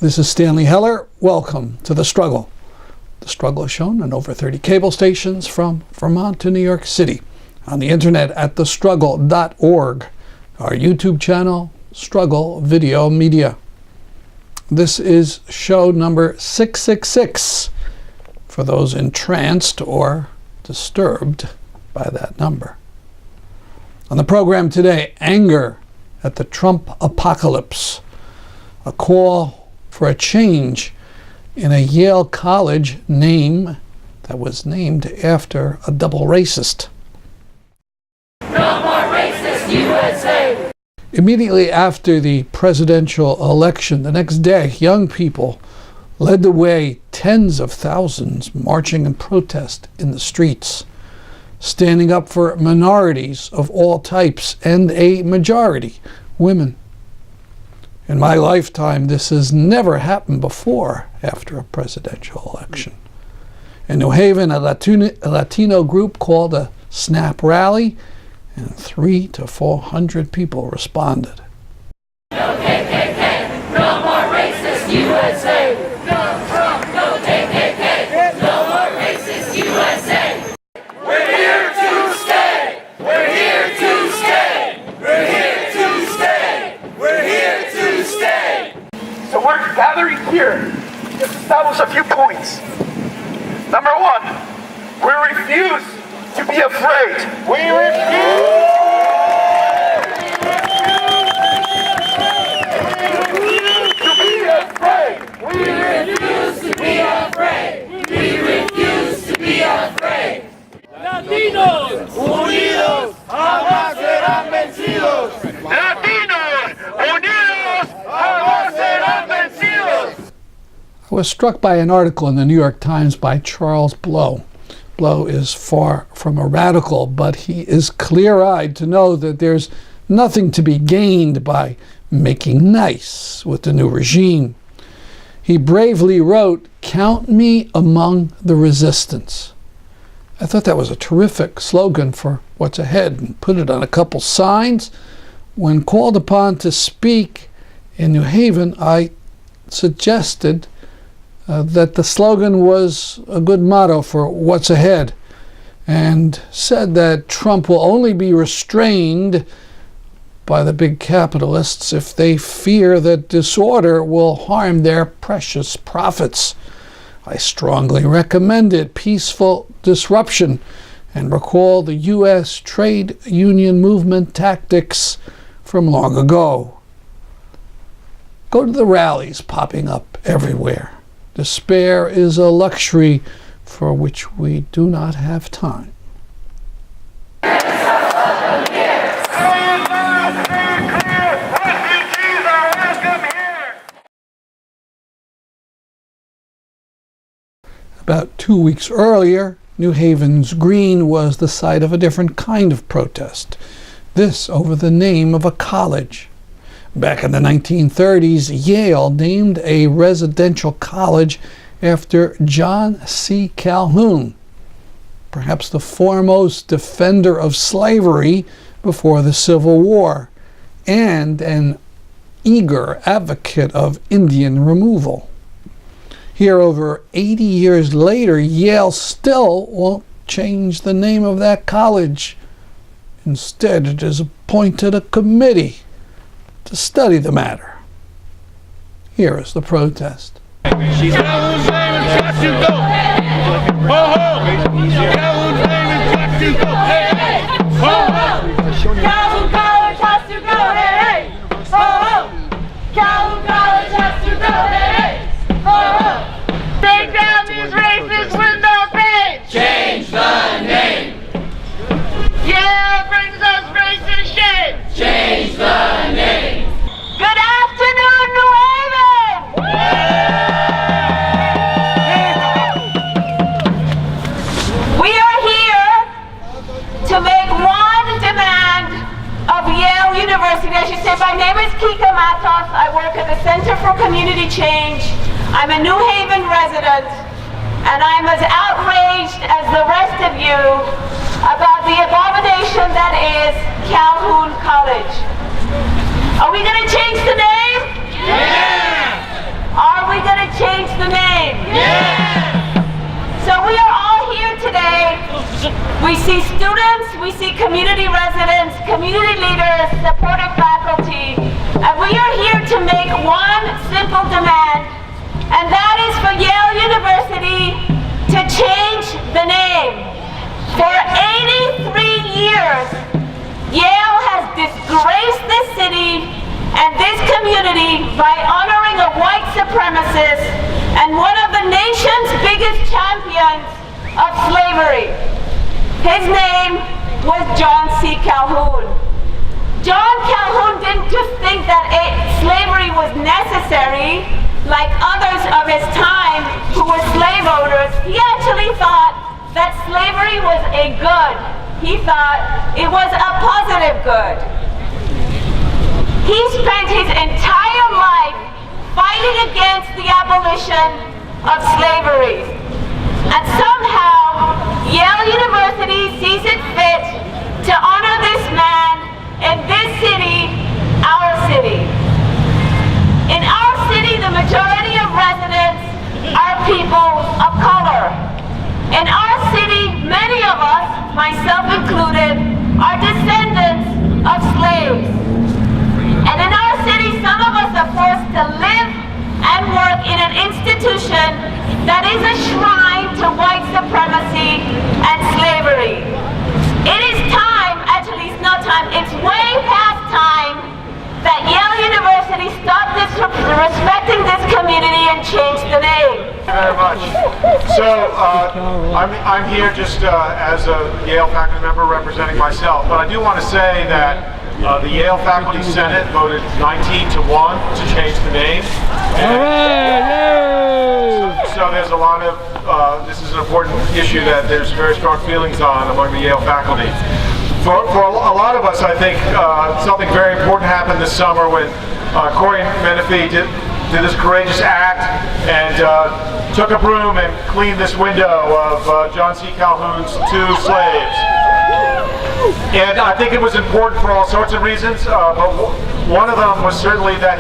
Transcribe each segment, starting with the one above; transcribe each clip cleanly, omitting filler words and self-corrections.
This is Stanley Heller. Welcome to The Struggle. The Struggle is shown on over 30 cable stations from Vermont to New York City, on the internet at thestruggle.org, our YouTube channel, Struggle Video Media. This is show number 666 for those entranced or disturbed by that number. On the program today, anger at the Trump apocalypse, a call for a change in a Yale College name that was named after a double racist. No more racist USA! Immediately after the presidential election, the next day, young people led the way, tens of thousands marching in protest in the streets, standing up for minorities of all types and a majority, women. In my lifetime, this has never happened before after a presidential election. In New Haven, a Latino group called a snap rally, and 300 to 400 people responded. No KKK, no more racist USA! No Trump, no KKK, no more racist USA! We're here to stay! We're here to stay! We're here to stay! We're here to stay! So we're gathering here to establish a few points. Number one, we refuse to be afraid. We refuse to be afraid. We refuse to be afraid! We refuse to be afraid! Latinos unidos jamás serán vencidos. Latinos unidos jamás serán vencidos. I was struck by an article in the New York Times by Charles Blow. Blow is far from a radical, but he is clear-eyed to know that there's nothing to be gained by making nice with the new regime. He bravely wrote, "Count me among the resistance." I thought that was a terrific slogan for what's ahead, and put it on a couple signs. When called upon to speak in New Haven, I suggested that the slogan was a good motto for what's ahead, and said that Trump will only be restrained by the big capitalists if they fear that disorder will harm their precious profits. I strongly recommended peaceful disruption and recall the U.S. trade union movement tactics from long ago. Go to the rallies popping up everywhere. Despair is a luxury for which we do not have time. About 2 weeks earlier, New Haven's Green was the site of a different kind of protest, this over the name of a college. Back in the 1930s, Yale named a residential college after John C. Calhoun, perhaps the foremost defender of slavery before the Civil War, and an eager advocate of Indian removal. Here, over 80 years later, Yale still won't change the name of that college. Instead, it has appointed a committee to study the matter. Here is the protest. Calhoun's name is got to go. Ho ho! Calhoun's name is got to go. Hey hey! Ho ho! Calhoun College has to go! Hey hey! Ho ho! Calhoun College has to go! Hey hey! Ho ho! Take down these racist window panes! Change the name! Yeah, brings us racist shame! Change the name! Good afternoon, New Haven! We are here to make one demand of Yale University. As you say, my name is Kika Matos. I work at the Center for Community Change. I'm a New Haven resident, and I'm as outraged as the rest of you about the abomination that is Calhoun College. Are we going to change the name? Yeah! All change the name? Yes! So we are all here today. We see students, we see community residents, community leaders, supportive faculty, and we are here to make one simple demand, and that is for Yale University to change the name. For 83 years, Yale has disgraced this city and this community by honoring a white supremacist and one of the nation's biggest champions of slavery. His name was John C. Calhoun. John Calhoun didn't just think that slavery was necessary like others of his time who were slave owners. He actually thought that slavery was a good. He thought it was a positive good. He spent his entire life fighting against the abolition of slavery. And somehow, Yale University sees it fit to honor this man in this city, our city. In our city, the majority of residents are people of color. In our city, many of us, myself included, are descendants of slaves. And in our city, some of us are forced to live and work in an institution that is a shrine to white supremacy and slavery. It is time, actually it's not time, it's way past time that Yale University stop disrespecting this community and change the name. Thank you very much. So I'm here just as a Yale faculty member representing myself, but I do want to say that the Yale Faculty Senate voted 19-1 to change the name. So there's a lot of, this is an important issue that there's very strong feelings on among the Yale faculty. For a lot of us, I think something very important happened this summer when Corey Menifee did this courageous act and took a broom and cleaned this window of John C. Calhoun's 2 slaves. And I think it was important for all sorts of reasons, but one of them was certainly that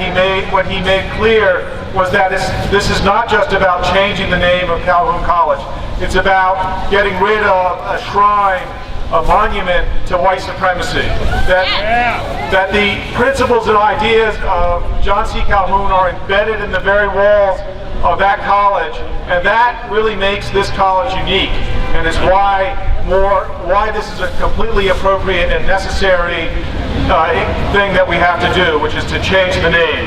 what he made clear was that this is not just about changing the name of Calhoun College. It's about getting rid of a shrine, a monument to white supremacy. That the principles and ideas of John C. Calhoun are embedded in the very walls of that college, and that really makes this college unique, and is why this is a completely appropriate and necessary thing that we have to do, which is to change the name.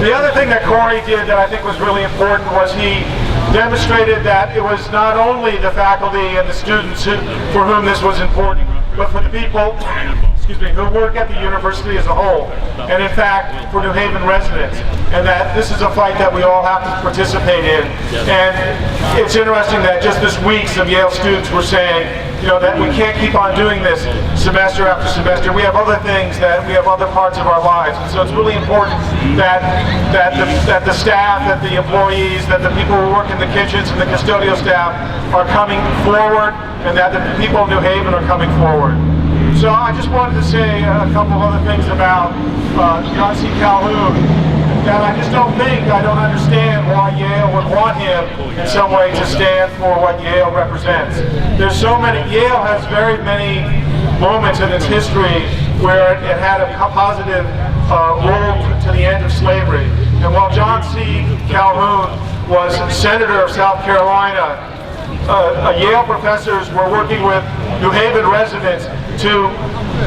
The other thing that Corey did that I think was really important was he demonstrated that it was not only the faculty and the students for whom this was important, but for the people who work at the university as a whole, and in fact for New Haven residents, and that this is a fight that we all have to participate in. And it's interesting that just this week some Yale students were saying, that we can't keep on doing this semester after semester. We have other things, we have other parts of our lives, and so it's really important that the staff, that the employees, that the people who work in the kitchens and the custodial staff are coming forward, and that the people of New Haven are coming forward. So I just wanted to say a couple of other things about John C. Calhoun, that I don't understand why Yale would want him in some way to stand for what Yale represents. Yale has very many moments in its history where it had a positive role to the end of slavery. And while John C. Calhoun was Senator of South Carolina, Yale professors were working with New Haven residents to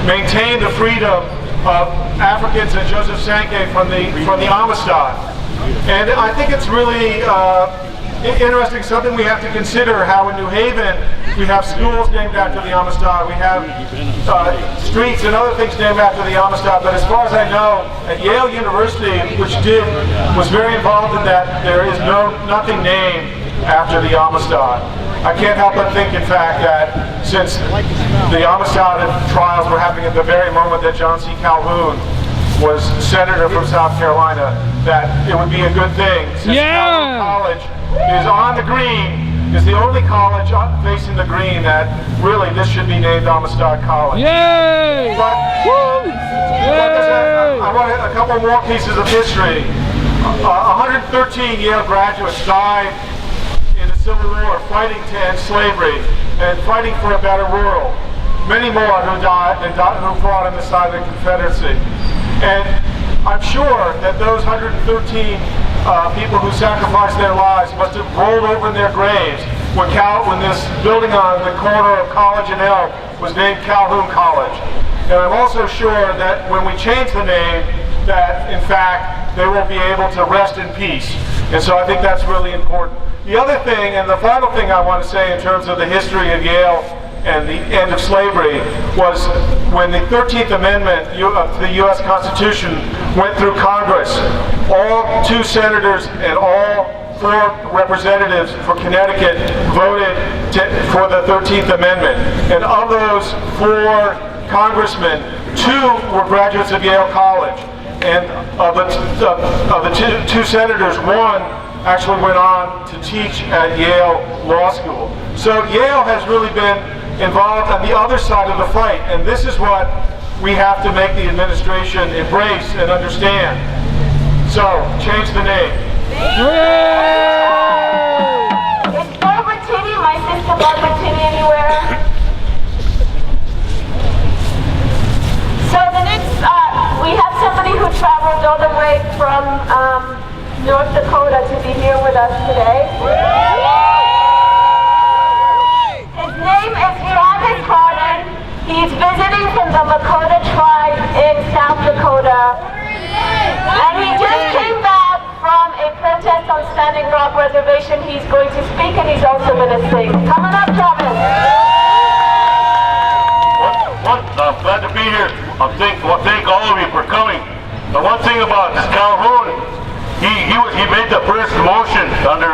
maintain the freedom of Africans and Joseph Sankey from the Amistad. And I think it's really interesting, something we have to consider, how in New Haven we have schools named after the Amistad, we have streets and other things named after the Amistad, but as far as I know, at Yale University, which was very involved in that, there is nothing named after the Amistad. I can't help but think, in fact, that since the Amistad trials were happening at the very moment that John C. Calhoun was senator from South Carolina, that it would be a good thing, since Calhoun College is on the green, is the only college facing the green, that really this should be named Amistad College. Yay! I want a couple more pieces of history. 113 Yale graduates died in the Civil War fighting to end slavery and fighting for a better world. Many more who died and who fought on the side of the Confederacy. And I'm sure that those 113 people who sacrificed their lives must have rolled over in their graves when this building on the corner of College and Elm was named Calhoun College. And I'm also sure that when we change the name, that in fact they will be able to rest in peace. And so I think that's really important. The other thing, and the final thing I want to say in terms of the history of Yale and the end of slavery, was when the 13th Amendment to the U.S. Constitution went through Congress, all 2 senators and all 4 representatives for Connecticut voted for the 13th Amendment. And of those 4 congressmen, 2 were graduates of Yale College. And of the 2 senators, 1 actually went on to teach at Yale Law School. So Yale has really been involved on the other side of the fight, and this is what we have to make the administration embrace and understand. So, change the name. Is Barbara Tinney, my sister Barbara Tinney, anywhere? So the next, we have somebody who traveled all the way from North Dakota to be here with us today. His name is Travis Harden. He's visiting from the Lakota tribe in South Dakota. And he just came back from a protest on Standing Rock Reservation. He's going to speak and he's also going to sing. Coming up, Travis. I'm glad to be here. Thank all of you for coming. The one thing about this Calhoun, he made the first motion under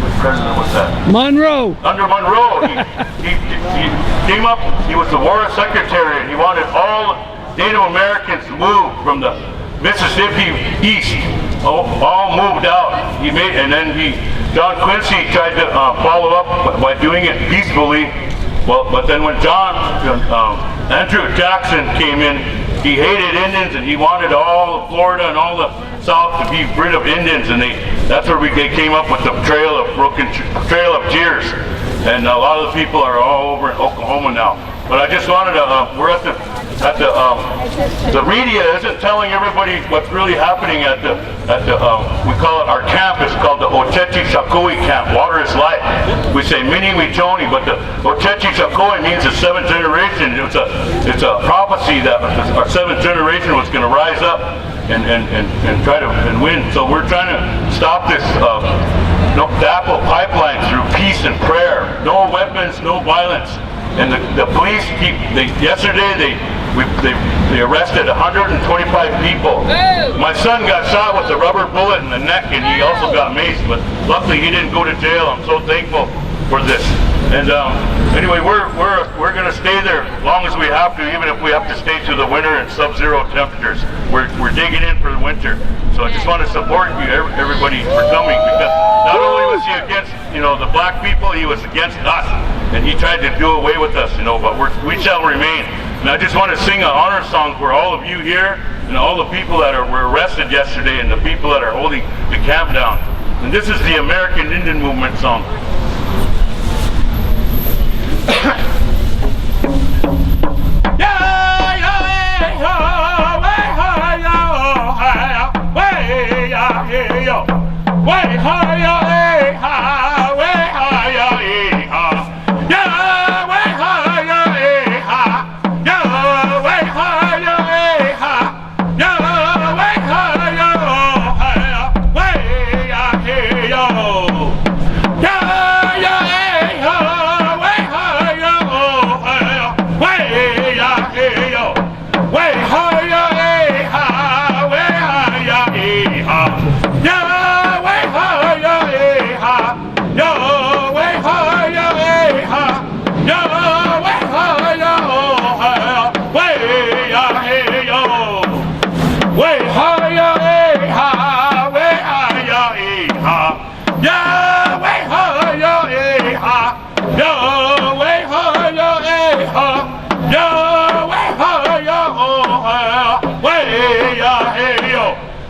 which president was that? Monroe. Under Monroe. He came up. He was the War Secretary, and he wanted all Native Americans to move from the Mississippi east. All moved out. John Quincy tried to follow up by doing it peacefully. Well, but then when Andrew Jackson came in, he hated Indians and he wanted all of Florida and all the South to be rid of Indians, and that's where they came up with the Trail of Tears, and a lot of the people are all over in Oklahoma now. But I just wanted to, we're at the media isn't telling everybody what's really happening at the we call it our camp. It's called the Ochechi Shakoi camp. Water is life. We say Mini Tony, but the Ochechi Shakoi means the 7th generation. It's a prophecy that our 7th generation was going to rise up and try to win. So we're trying to stop this DAPL pipeline through peace and prayer. No weapons, no violence. And the police yesterday they arrested 125 people. My son got shot with a rubber bullet in the neck, and he also got maced, but luckily he didn't go to jail. I'm so thankful for this. And anyway, we're going to stay there as long as we have to, even if we have to stay through the winter in sub-zero temperatures. We're digging in for the winter. So I just want to support you, everybody, for coming, because not only was he against the black people, he was against us, and he tried to do away with us, but we shall remain. And I just want to sing an honor song for all of you here and all the people that were arrested yesterday and the people that are holding the camp down. And this is the American Indian Movement song. Yeah!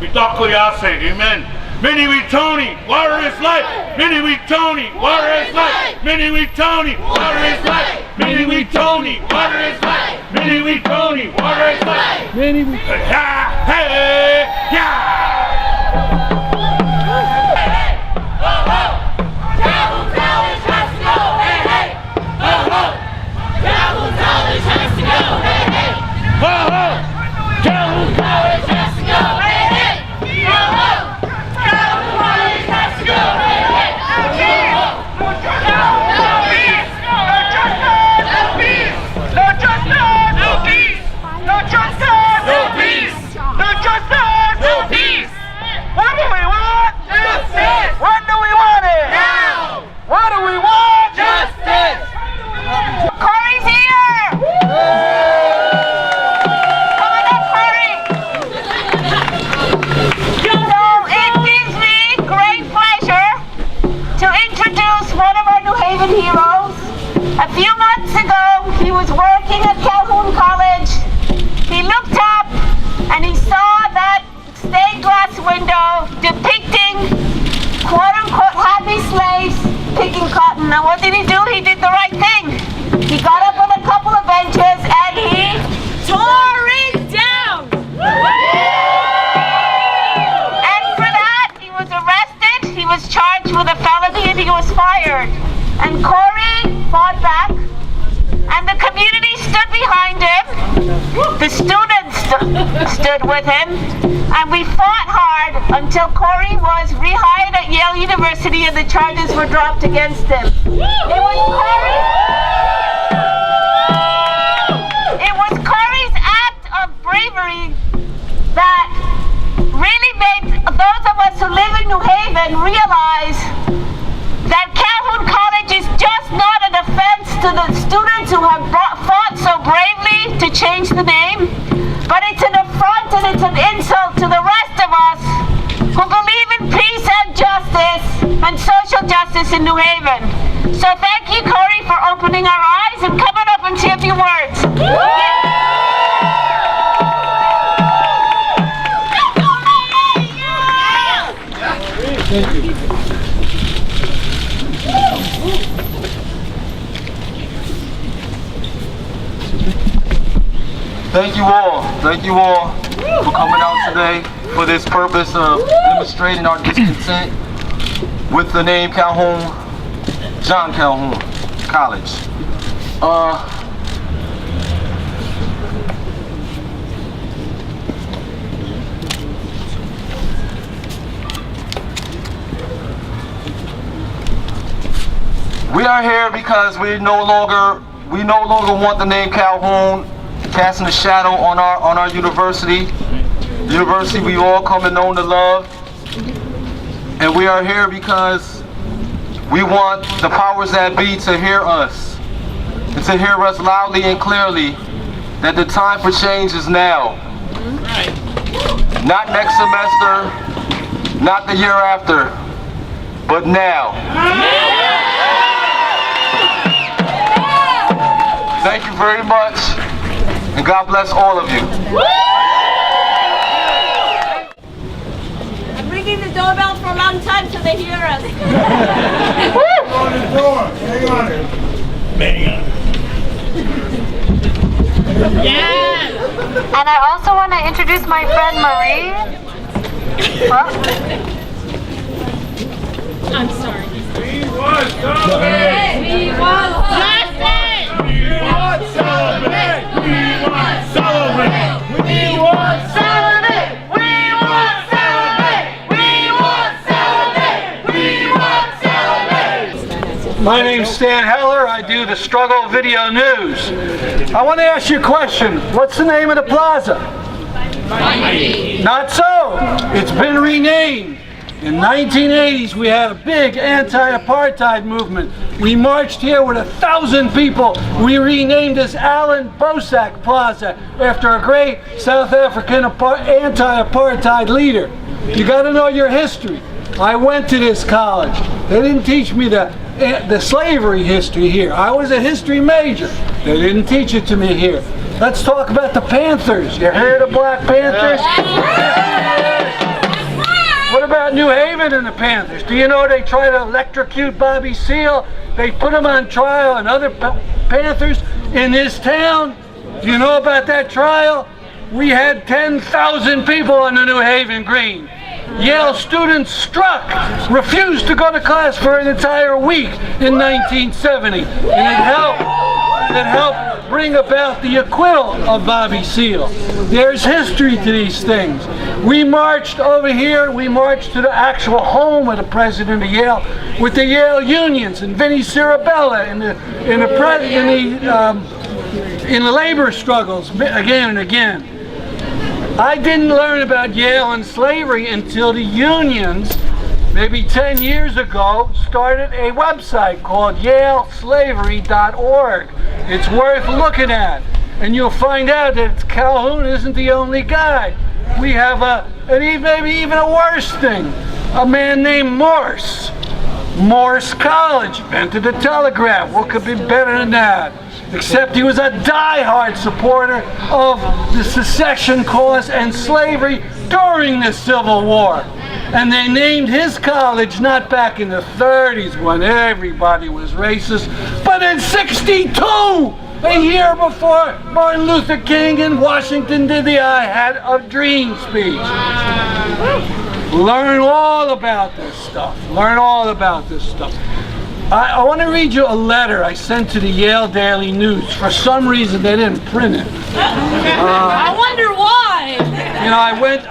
Itakoyase, amen. Many we Tony, water is life. Many we Tony, water is life. Many we Tony, water is life. Many we Tony, water is life. Many we Tony, water is life. Many we... Hey, yeah. Heroes. A few months ago, he was working at Calhoun College. He looked up and he saw that stained glass window depicting quote-unquote happy slaves picking cotton. Now what did he do? He did the right thing. He got up on a couple of benches and he tore it down. And for that, he was arrested, he was charged with a felony, and he was fired. And Corey fought back, and the community stood behind him. The students stood with him, and we fought hard until Corey was rehired at Yale University and the charges were dropped against him. It was Corey's act of bravery that really made those of us who live in New Haven realize that Calhoun College is just not an offense to the students who have fought so bravely to change the name, but it's an affront and it's an insult to the rest of us who believe in peace and justice and social justice in New Haven. So thank you, Corey, for opening our eyes and coming up and say a few words. Thank you. Thank you all for coming out today for this purpose of demonstrating our discontent with the name Calhoun, John Calhoun College. We are here because we no longer want the name Calhoun casting a shadow on our university. The university we all come and know to love. And we are here because we want the powers that be to hear us. And to hear us loudly and clearly that the time for change is now. Not next semester, not the year after, but now. Thank you very much, and God bless all of you. I'm ringing the doorbell for a long time so they hear us. On the door. Hang on it. Bang on. Yes! And I also want to introduce my friend Marie. What? I'm sorry. We want celebrate. We want justice. We want celebrate. We want celebrate. We want celebrate. We want celebrate. We want celebrate. We want celebrate. My name's Stan Heller. I do the Struggle Video News. I want to ask you a question. What's the name of the plaza? Not so. It's been renamed. In 1980s, we had a big anti-apartheid movement. We marched here with 1,000 people. We renamed this Alan Bosak Plaza after a great South African anti-apartheid leader. You got to know your history. I went to this college. They didn't teach me the slavery history here. I was a history major. They didn't teach it to me here. Let's talk about the Panthers. You heard of Black Panthers? about New Haven and the Panthers? Do you know they tried to electrocute Bobby Seale? They put him on trial and other Panthers in this town. Do you know about that trial? We had 10,000 people on the New Haven Green. Yale students struck, refused to go to class for an entire week in 1970. And it helped bring about the acquittal of Bobby Seale. There's history to these things. We marched over here, we marched to the actual home of the president of Yale with the Yale unions and Vinnie Cirabella in the labor struggles again and again. I didn't learn about Yale and slavery until the unions, maybe 10 years ago, started a website called yaleslavery.org. It's worth looking at. And you'll find out that Calhoun isn't the only guy. We have maybe even a worse thing, a man named Morse. Morse College invented the telegraph. What could be better than that? Except he was a die-hard supporter of the secession cause and slavery during the Civil War. And they named his college not back in the 30s when everybody was racist, but in '62, a year before Martin Luther King in Washington did the I Had a Dream speech. Learn all about this stuff. Learn all about this stuff. I want to read you a letter I sent to the Yale Daily News. For some reason, they didn't print it. I wonder why. You know,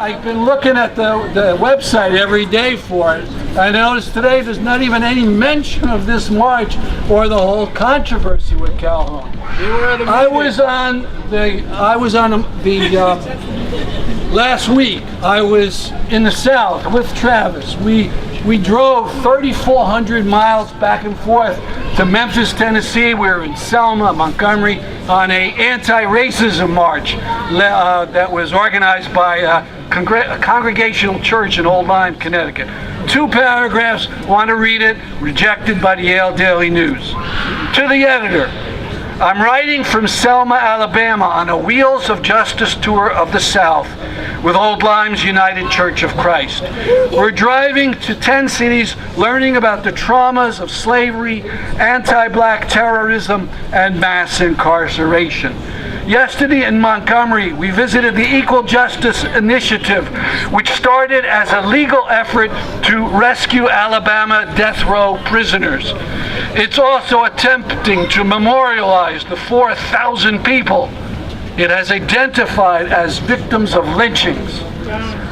I've been looking at the website every day for it. I noticed today there's not even any mention of this march or the whole controversy with Calhoun. I was on the last week. I was in the South with Travis. We drove 3,400 miles back and forth to Memphis, Tennessee. We were in Selma, Montgomery, on an anti-racism march that was organized by a Congregational Church in Old Lyme, Connecticut. 2 paragraphs, want to read it, rejected by the Yale Daily News. To the editor, I'm writing from Selma, Alabama on a Wheels of Justice tour of the South with Old Lyme's United Church of Christ. We're driving to 10 cities, learning about the traumas of slavery, anti-black terrorism, and mass incarceration. Yesterday in Montgomery, we visited the Equal Justice Initiative, which started as a legal effort to rescue Alabama death row prisoners. It's also attempting to memorialize the 4,000 people it has identified as victims of lynchings.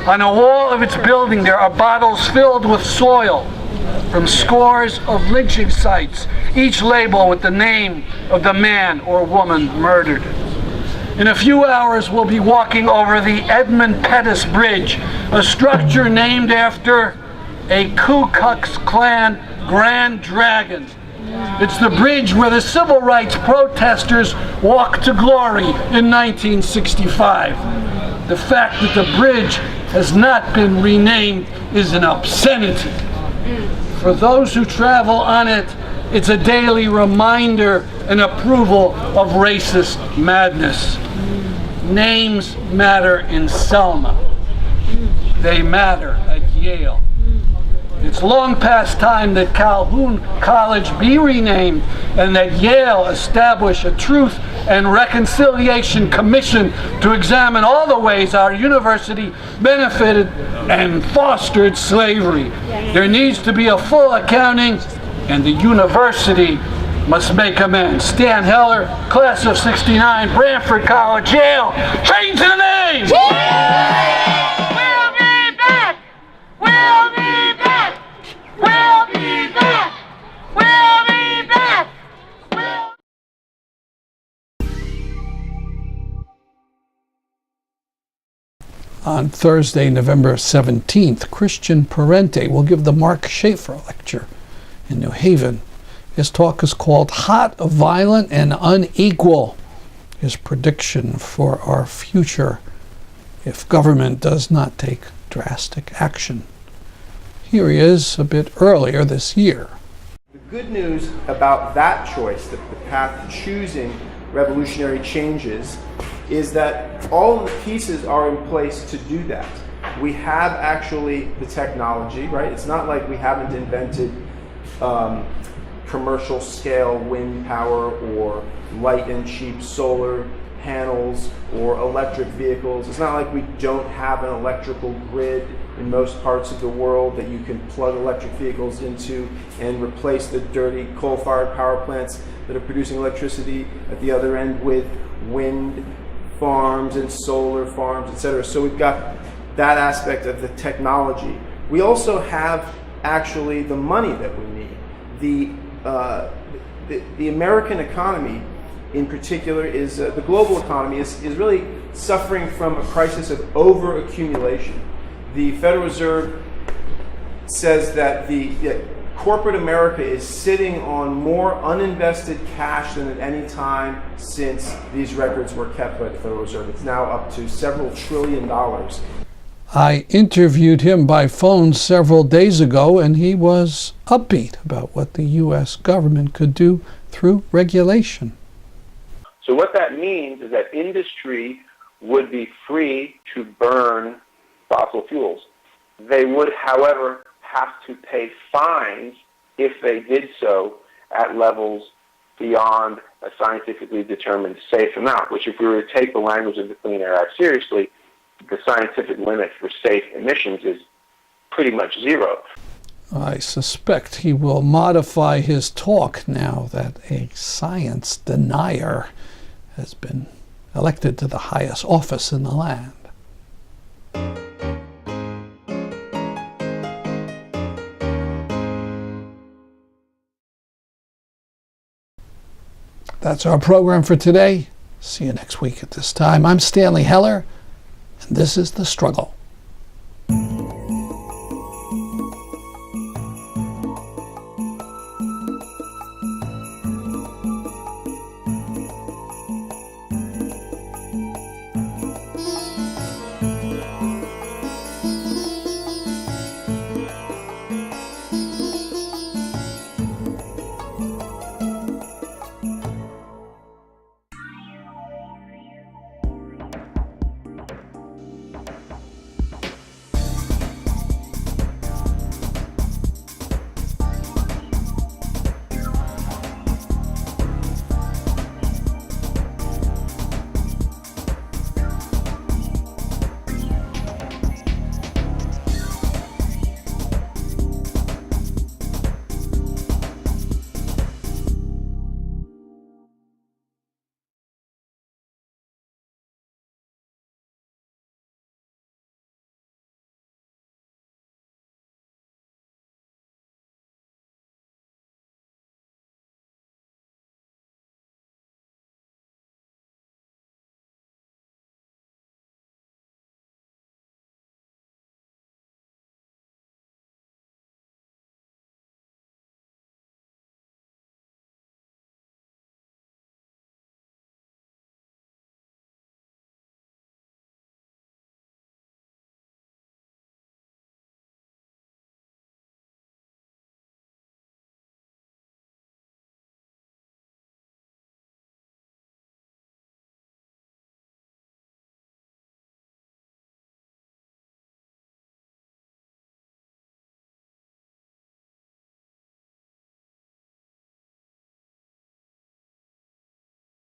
On a wall of its building, there are bottles filled with soil from scores of lynching sites, each labeled with the name of the man or woman murdered. In a few hours, we'll be walking over the Edmund Pettus Bridge, a structure named after a Ku Klux Klan Grand Dragon. It's the bridge where the civil rights protesters walked to glory in 1965. The fact that the bridge has not been renamed is an obscenity. For those who travel on it, it's a daily reminder and approval of racist madness. Names matter in Selma. They matter at Yale. It's long past time that Calhoun College be renamed and that Yale establish a Truth and Reconciliation Commission to examine all the ways our university benefited and fostered slavery. There needs to be a full accounting, and the university must make amends. Stan Heller, class of '69, Branford College, Yale. Change the name! We'll be back! We'll be back! We'll be back! We'll be back! On Thursday, November 17th, Christian Parenti will give the Mark Shafer lecture in New Haven. His talk is called Hot, Violent, and Unequal, his prediction for our future if government does not take drastic action. Here he is a bit earlier this year. The good news about that choice, the path to choosing revolutionary changes, is that all of the pieces are in place to do that. We have actually the technology, right? It's not like we haven't invented commercial scale wind power or light and cheap solar panels or electric vehicles. It's not like we don't have an electrical grid in most parts of the world that you can plug electric vehicles into and replace the dirty coal-fired power plants that are producing electricity at the other end with wind farms and solar farms, etc. So we've got that aspect of the technology. We also have actually the money that we need. The American economy in particular is, the global economy is really suffering from a crisis of over-accumulation. The Federal Reserve says that corporate America is sitting on more uninvested cash than at any time since these records were kept by the Federal Reserve. It's now up to several $1 trillion. I interviewed him by phone several days ago, and he was upbeat about what the U.S. government could do through regulation. So what that means is that industry would be free to burn fossil fuels. They would, however, have to pay fines if they did so at levels beyond a scientifically determined safe amount, which if we were to take the language of the Clean Air Act seriously, the scientific limit for safe emissions is pretty much zero. I suspect he will modify his talk now that a science denier has been elected to the highest office in the land. That's our program for today. See you next week at this time. I'm Stanley Heller, and this is The Struggle.